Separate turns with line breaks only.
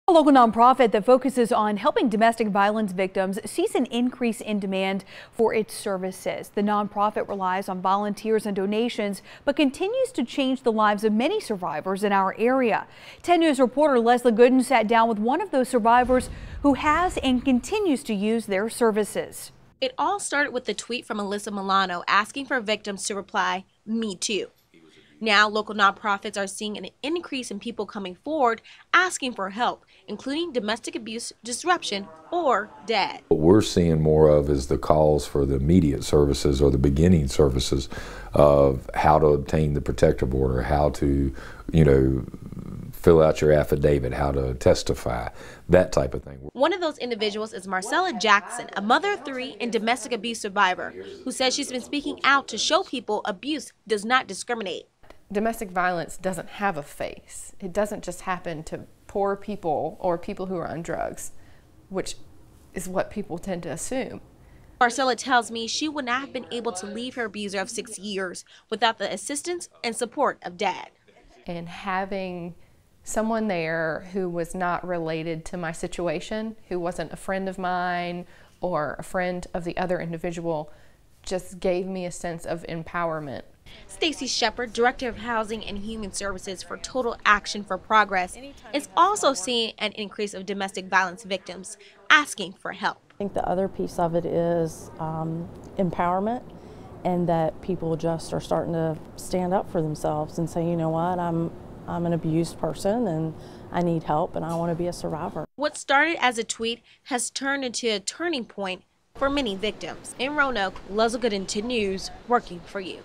A local nonprofit that focuses on helping domestic violence victims sees an increase in demand for its services. The nonprofit relies on volunteers and donations, but continues to change the lives of many survivors in our area. 10 News reporter Leslie Gooden sat down with one of those survivors who has and continues to use their services.
It all started with the tweet from Alyssa Milano asking for victims to reply, "Me too." Now, local nonprofits are seeing an increase in people coming forward asking for help, including domestic abuse, disruption, or DAD.
What we're seeing more of is the calls for the immediate services or the beginning services of how to obtain the protective order, how to, fill out your affidavit, how to testify, that type of thing.
One of those individuals is Marcella Jackson, a mother of 3 and domestic abuse survivor, who says she's been speaking out to show people abuse does not discriminate.
Domestic violence doesn't have a face. It doesn't just happen to poor people or people who are on drugs, which is what people tend to assume.
Marcella tells me she would not have been able to leave her abuser of 6 years without the assistance and support of DAD.
And having someone there who was not related to my situation, who wasn't a friend of mine or a friend of the other individual, just gave me a sense of empowerment.
Stacy Shepard, Director of Housing and Human Services for Total Action for Progress, is also seeing an increase of domestic violence victims asking for help.
I think the other piece of it is empowerment, and that people just are starting to stand up for themselves and say, you know what, I'm an abused person and I need help and I want to be a survivor.
What started as a tweet has turned into a turning point for many victims. In Roanoke, Leslie Gooden, 10 News, working for you.